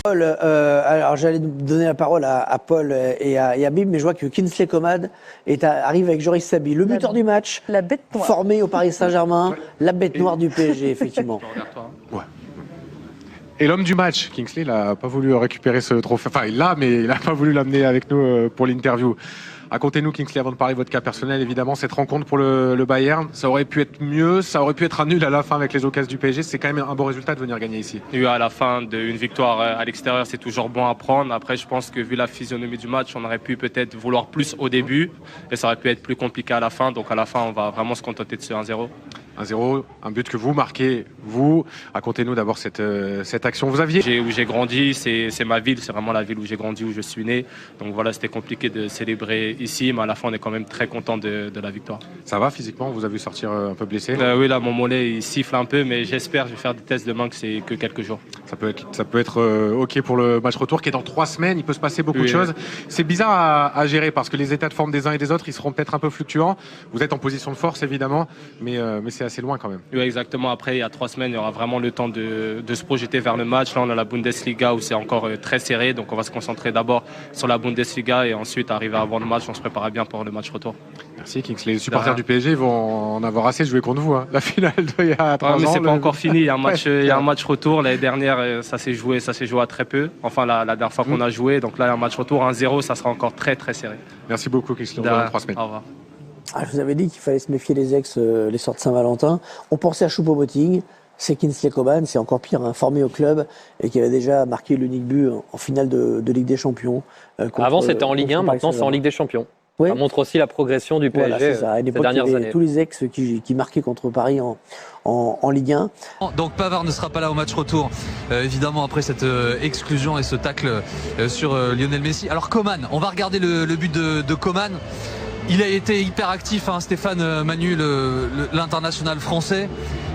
Paul, alors j'allais donner la parole à Paul et à Bib, mais je vois que Kingsley Coman arrive avec Joris Sabi, le buteur du match, la bête noire. Formé au Paris Saint-Germain, la bête noire du PSG, effectivement. Ouais. Et l'homme du match, Kingsley, il n'a pas voulu récupérer ce trophée. Enfin, il l'a, mais il n'a pas voulu l'amener avec nous pour l'interview. Racontez-nous, Kingsley, avant de parler de votre cas personnel, évidemment, cette rencontre pour le Bayern, ça aurait pu être mieux, ça aurait pu être un nul à la fin avec les occasions du PSG. C'est quand même un bon résultat de venir gagner ici. Oui, à la fin d'une victoire à l'extérieur, c'est toujours bon à prendre. Après, je pense que vu la physionomie du match, on aurait pu peut-être vouloir plus au début et ça aurait pu être plus compliqué à la fin. Donc à la fin, on va vraiment se contenter de ce 1-0. 1-0, un but que vous marquez, vous. Racontez-nous d'abord cette action. Vous aviez... Où j'ai grandi, c'est ma ville, c'est vraiment la ville où j'ai grandi, où je suis né. Donc voilà, c'était compliqué de célébrer ici, mais à la fin, on est quand même très content de la victoire. Ça va physiquement? Vous avez vu sortir un peu blessé? Oui, là, mon mollet, il siffle un peu, mais j'espère, je vais faire des tests demain, que c'est que quelques jours. Ça peut être OK pour le match retour qui est dans 3 semaines. Il peut se passer beaucoup de choses. C'est bizarre à gérer parce que les états de forme des uns et des autres, ils seront peut-être un peu fluctuants. Vous êtes en position de force, évidemment, mais c'est assez loin quand même. Oui, exactement. Après, il y a 3 semaines, il y aura vraiment le temps de se projeter vers le match. Là, on a la Bundesliga où c'est encore très serré. Donc, on va se concentrer d'abord sur la Bundesliga et ensuite, arriver avant le match, on se préparera bien pour le match retour. Merci, Kingsley. Les supporters du PSG vont en avoir assez de jouer contre vous. Hein. La finale d'il y a 3 ans. Mais c'est pas encore fini. Il y a un match retour. L'année dernière, ça s'est joué à très peu. Enfin, la dernière fois qu'on a joué. Donc là, il y a un match retour. 1-0, ça sera encore très, très serré. Merci beaucoup, Kingsley. On se voit dans 3 semaines. Au revoir. Je vous avais dit qu'il fallait se méfier des les sorts de Saint-Valentin. On pensait à Choupo-Moting, c'est Kingsley Coman, c'est encore pire, formé au club et qui avait déjà marqué l'unique but en finale de Ligue des Champions. Avant c'était en Ligue 1, maintenant c'est en Ligue des Champions. Ouais. Ça montre aussi la progression du PSG ces dernières années. Tous les ex qui marquaient contre Paris en Ligue 1. Donc Pavard ne sera pas là au match retour, évidemment après cette exclusion et ce tacle sur Lionel Messi. Alors Coman, on va regarder le but de Coman. Il a été hyper actif, hein, Stéphane Manu, l'international français.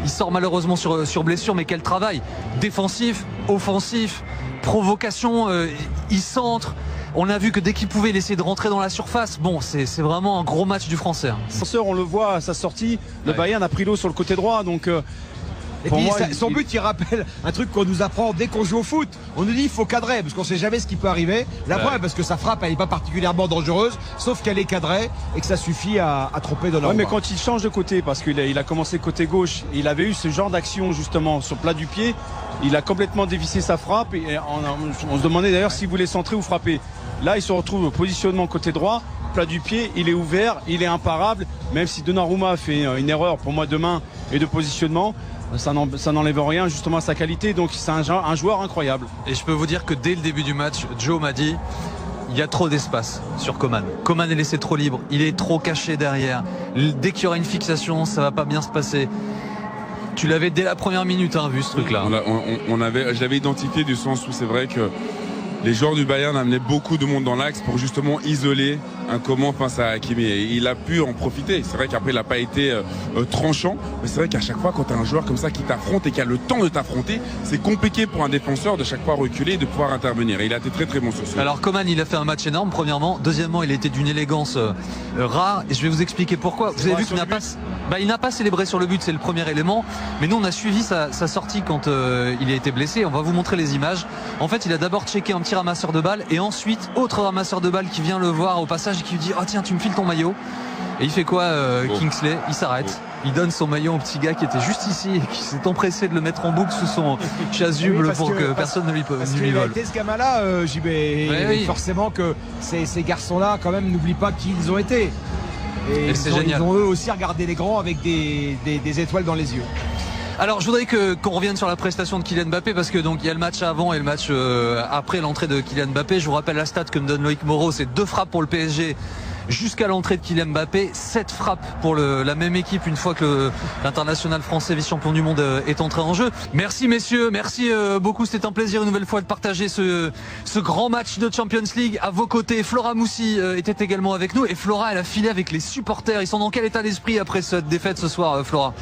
Il sort malheureusement sur blessure, mais quel travail! Défensif, offensif, provocation, il centre. On a vu que dès qu'il pouvait, il essayait de rentrer dans la surface. Bon, c'est vraiment un gros match du Français. Hein. On le voit à sa sortie, le Bayern a pris l'eau sur le côté droit, donc... Et puis son but, il rappelle un truc qu'on nous apprend dès qu'on joue au foot. On nous dit il faut cadrer parce qu'on sait jamais ce qui peut arriver. La preuve, parce que sa frappe, elle n'est pas particulièrement dangereuse, sauf qu'elle est cadrée et que ça suffit à tromper de mais quand il change de côté, parce qu'il a commencé côté gauche, il avait eu ce genre d'action justement sur plat du pied. Il a complètement dévissé sa frappe et on se demandait d'ailleurs s'il voulait centrer ou frapper. Là, il se retrouve au positionnement côté droit, plat du pied, il est ouvert, il est imparable. Même si Donnarumma a fait une erreur pour moi de main et de positionnement, ça n'enlève rien justement à sa qualité, donc c'est un joueur incroyable. Et je peux vous dire que dès le début du match, Joe m'a dit il y a trop d'espace sur Coman. Coman est laissé trop libre, il est trop caché derrière. Dès qu'il y aura une fixation, ça va pas bien se passer. Tu l'avais dès la première minute vu ce truc là. Je l'avais identifié du sens où c'est vrai que les joueurs du Bayern amenaient beaucoup de monde dans l'axe pour justement isoler un Coman face à Hakimi. Et il a pu en profiter. C'est vrai qu'après il n'a pas été tranchant, mais c'est vrai qu'à chaque fois quand tu as un joueur comme ça qui t'affronte et qui a le temps de t'affronter, c'est compliqué pour un défenseur de chaque fois reculer et de pouvoir intervenir. Et il a été très très bon sur ce. Alors Coman, il a fait un match énorme premièrement. Deuxièmement, il a été d'une élégance rare et je vais vous expliquer pourquoi. Vous avez vu qu'il n'a pas célébré sur le but, c'est le premier élément. Mais nous on a suivi sa sortie quand il a été blessé. On va vous montrer les images. En fait, il a d'abord checké un petit ramasseur de balles et ensuite autre ramasseur de balles qui vient le voir au passage et qui lui dit oh tiens tu me files ton maillot. Et il fait quoi Kingsley? Il s'arrête, il donne son maillot au petit gars qui était juste ici et qui s'est empressé de le mettre en boucle sous son chasuble pour que personne ne lui vole. Ce gamin-là, forcément que ces garçons-là quand même n'oublient pas qui ils ont été. Et c'est génial. Ils ont eux aussi regardé les grands avec des étoiles dans les yeux. Alors je voudrais qu'on revienne sur la prestation de Kylian Mbappé parce que donc il y a le match avant et le match après l'entrée de Kylian Mbappé. Je vous rappelle la stat que me donne Loïc Moreau, c'est 2 frappes pour le PSG jusqu'à l'entrée de Kylian Mbappé, 7 frappes pour la même équipe une fois que l'international français vice-champion du monde est entré en jeu. Merci messieurs, merci beaucoup, c'était un plaisir une nouvelle fois de partager ce grand match de Champions League. À vos côtés, Flora Moussi était également avec nous et Flora elle a filé avec les supporters. Ils sont dans quel état d'esprit après cette défaite ce soir, Flora?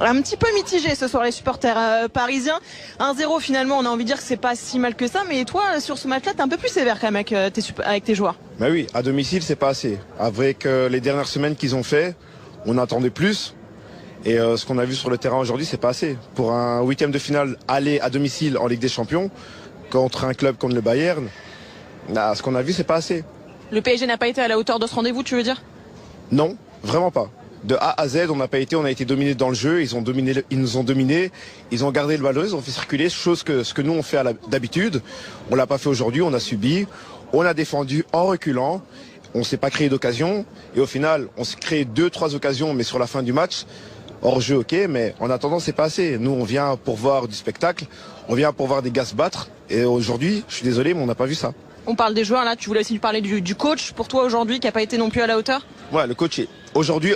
Un petit peu mitigé ce soir les supporters parisiens. 1-0 finalement, on a envie de dire que c'est pas si mal que ça, mais toi sur ce match-là t'es un peu plus sévère quand même avec tes joueurs. Bah oui, à domicile c'est pas assez. Avec les dernières semaines qu'ils ont fait, on attendait plus. Et ce qu'on a vu sur le terrain aujourd'hui, c'est pas assez. Pour un 8e de finale aller à domicile en Ligue des Champions, contre un club comme le Bayern, ce qu'on a vu, c'est pas assez. Le PSG n'a pas été à la hauteur de ce rendez-vous, tu veux dire? Non, vraiment pas. De A à Z, on n'a pas été, on a été dominé dans le jeu, ils nous ont dominé, ils ont gardé le ballon, ils ont fait circuler, ce que nous on fait d'habitude. On l'a pas fait aujourd'hui, on a subi, on a défendu en reculant, on s'est pas créé d'occasion, et au final, on s'est créé 2-3 occasions, mais sur la fin du match, hors jeu, ok, mais en attendant, c'est pas assez. Nous, on vient pour voir du spectacle, on vient pour voir des gars se battre, et aujourd'hui, je suis désolé, mais on n'a pas vu ça. On parle des joueurs là, tu voulais aussi parler du coach pour toi aujourd'hui qui n'a pas été non plus à la hauteur? Ouais, le coach, aujourd'hui,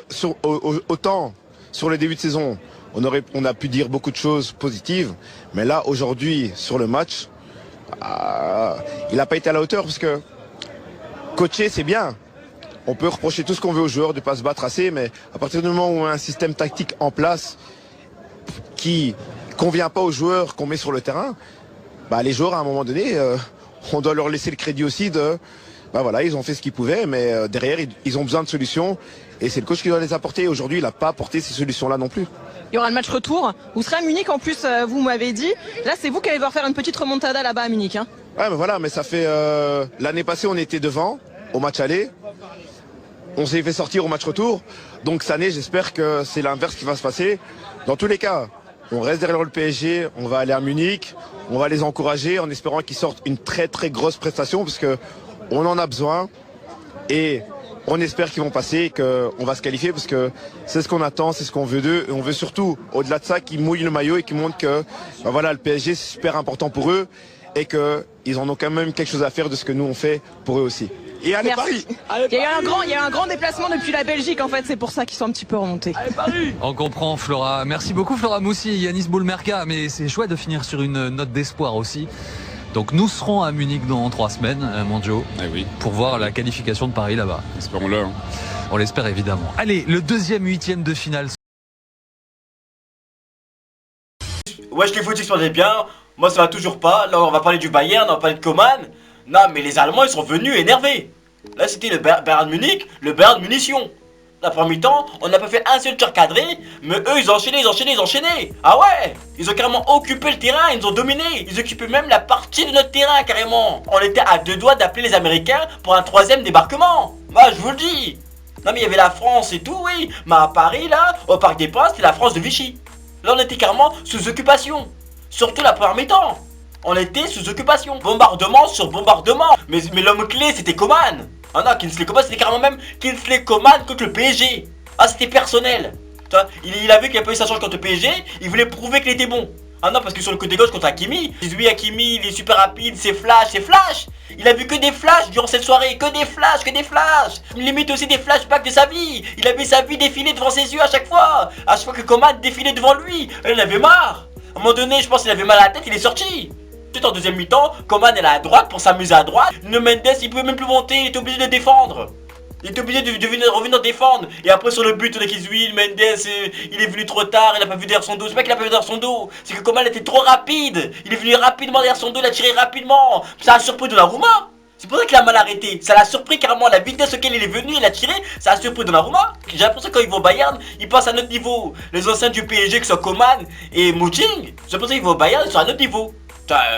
autant sur le début de saison, on a pu dire beaucoup de choses positives, mais là, aujourd'hui, sur le match, il n'a pas été à la hauteur parce que coacher, c'est bien. On peut reprocher tout ce qu'on veut aux joueurs de ne pas se battre assez, mais à partir du moment où on a un système tactique en place qui convient pas aux joueurs qu'on met sur le terrain, les joueurs, à un moment donné, on doit leur laisser le crédit aussi voilà, ils ont fait ce qu'ils pouvaient, mais derrière, ils ont besoin de solutions. Et c'est le coach qui doit les apporter. Aujourd'hui, il n'a pas apporté ces solutions-là non plus. Il y aura le match retour. Vous serez à Munich, en plus, vous m'avez dit. Là, c'est vous qui allez devoir faire une petite remontada là-bas à Munich. Hein. Ouais, mais voilà, mais ça fait... l'année passée, on était devant, au match aller. On s'est fait sortir au match retour. Donc cette année, j'espère que c'est l'inverse qui va se passer. Dans tous les cas, on reste derrière le PSG, on va aller à Munich. On va les encourager en espérant qu'ils sortent une très très grosse prestation parce que on en a besoin et on espère qu'ils vont passer et qu'on va se qualifier parce que c'est ce qu'on attend, c'est ce qu'on veut d'eux. Et on veut surtout, au-delà de ça, qu'ils mouillent le maillot et qu'ils montrent que voilà, le PSG c'est super important pour eux et qu'ils en ont quand même quelque chose à faire de ce que nous on fait pour eux aussi. Et allez Paris. Il y a eu un grand déplacement depuis la Belgique en fait, c'est pour ça qu'ils sont un petit peu remontés. Allez Paris. On comprend Flora. Merci beaucoup Flora Moussi, Yanis Boulmerka, mais c'est chouette de finir sur une note d'espoir aussi. Donc nous serons à Munich dans 3 semaines, mon Joe, oui, pour voir la qualification de Paris là-bas. Espérons-le. Hein. On l'espère évidemment. Allez, le deuxième 8e de finale. Wesh les foot explosait bien, moi ça va toujours pas, là on va parler du Bayern, on va parler de Coman. Non mais les Allemands ils sont venus énervés. Là c'était le Bayern Munich, le Bayern Munition. La première mi-temps, on n'a pas fait un seul tir cadré, mais eux ils enchaînaient. Ah ouais, ils ont carrément occupé le terrain, ils nous ont dominé, ils occupaient même la partie de notre terrain carrément. On était à 2 doigts d'appeler les Américains pour un 3e débarquement. Bah je vous le dis. Non mais il y avait la France et tout, oui, mais à Paris là, au Parc des Princes, c'était la France de Vichy. Là on était carrément sous occupation, surtout la première mi-temps. On était sous occupation, bombardement sur bombardement. Mais l'homme clé c'était Coman. Ah non, Kingsley Coman c'était carrément même Kingsley Coman contre le PSG. Ah c'était personnel. Il a vu qu'il a pas eu sa chance contre le PSG, il voulait prouver qu'il était bon. Ah non, parce que sur le côté gauche contre Hakimi, il dit oui Hakimi il est super rapide, c'est flash. Il a vu que des flashs durant cette soirée, que des flashs. Limite aussi des flashbacks de sa vie. Il a vu sa vie défiler devant ses yeux à chaque fois que Coman défilait devant lui. Il en avait marre. À un moment donné, je pense qu'il avait mal à la tête, il est sorti. Tout en deuxième mi-temps, Coman est là à droite pour s'amuser à droite. Nuno Mendes, il pouvait même plus monter, il était obligé de défendre. Il était obligé de revenir défendre. Et après sur le but, on a dit oui, Mendes, il est venu trop tard, il a pas vu derrière son dos. C'est pas qu'il a pas vu derrière son dos, c'est que Coman était trop rapide. Il est venu rapidement derrière son dos, il a tiré rapidement. Ça a surpris Donnarumma. C'est pour ça qu'il a mal arrêté. Ça l'a surpris carrément, la vitesse auquel il est venu, il a tiré, ça a surpris Donnarumma. J'ai l'impression que quand ils vont au Bayern, ils passent à notre niveau. Les anciens du PSG, que ce soit Coman et Mouting, j'ai l'impression qu'ils vont au Bayern, ils sont à notre niveau.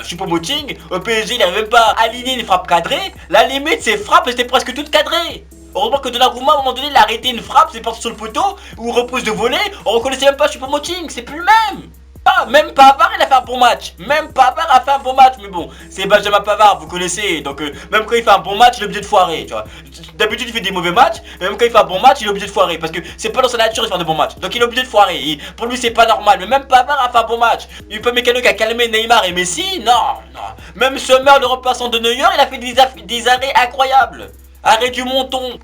Choupo-Moting, au PSG, il n'arrive même pas à aligner une frappe cadrée. La limite, ses frappes étaient presque toutes cadrées. Heureusement que Donnarumma, à un moment donné, il a arrêté une frappe, c'est parti sur le poteau, ou repose de voler, on reconnaissait même pas Choupo-Moting, c'est plus le même. Ah, même Pavard, il a fait un bon match. Mais bon, c'est Benjamin Pavard, vous connaissez. Donc, même quand il fait un bon match, il est obligé de foirer, tu vois. D'habitude, il fait des mauvais matchs, mais même quand il fait un bon match, il est obligé de foirer. Parce que c'est pas dans sa nature de faire de bons matchs. Donc, il est obligé de foirer. Pour lui, c'est pas normal. Mais même Pavard a fait un bon match. Il peut Mécano qui a calmé Neymar et Messi. Non. Même Sommer, le remplaçant de Neuer, il a fait des arrêts incroyables. Arrêt du menton.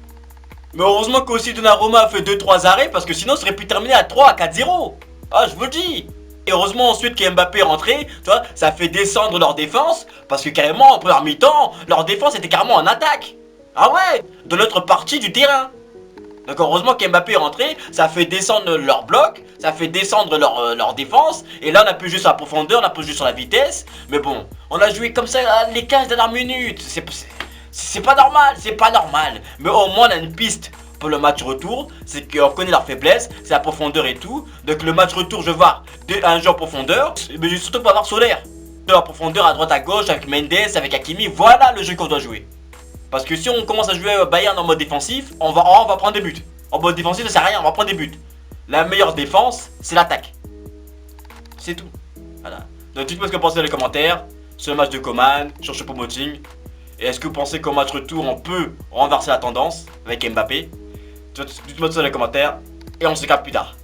Mais heureusement qu'aussi Donnarumma a fait 2-3 arrêts, parce que sinon, ça aurait pu terminer à 3, à 4-0. Ah, je vous le dis. Et heureusement ensuite qu'Mbappé est rentré, tu vois, ça fait descendre leur défense, parce que carrément en première mi-temps, leur défense était carrément en attaque. Ah ouais, de l'autre partie du terrain. Donc heureusement qu'Mbappé est rentré, ça fait descendre leur bloc, ça fait descendre leur défense, et là on a pu jouer sur la profondeur, on a pu jouer sur la vitesse, mais bon, on a joué comme ça les 15 dernières minutes, c'est pas normal, mais au moins on a une piste pour le match retour, c'est qu'on connaît leur faiblesse, c'est la profondeur et tout. Donc le match retour, je vais voir un joueur profondeur, mais je vais surtout pas voir Solaire. De la profondeur à droite à gauche avec Mendes, avec Hakimi, voilà le jeu qu'on doit jouer. Parce que si on commence à jouer Bayern en mode défensif, on va prendre des buts. En mode défensif, ça sert à rien, on va prendre des buts. La meilleure défense, c'est l'attaque. C'est tout. Voilà. Donc dites-moi ce que vous pensez dans les commentaires sur le match de Coman, sur Choupo-Moting. Et est-ce que vous pensez qu'au match retour, on peut renverser la tendance avec Mbappé? Dites-moi tout ça dans les commentaires. Et on se capte plus tard.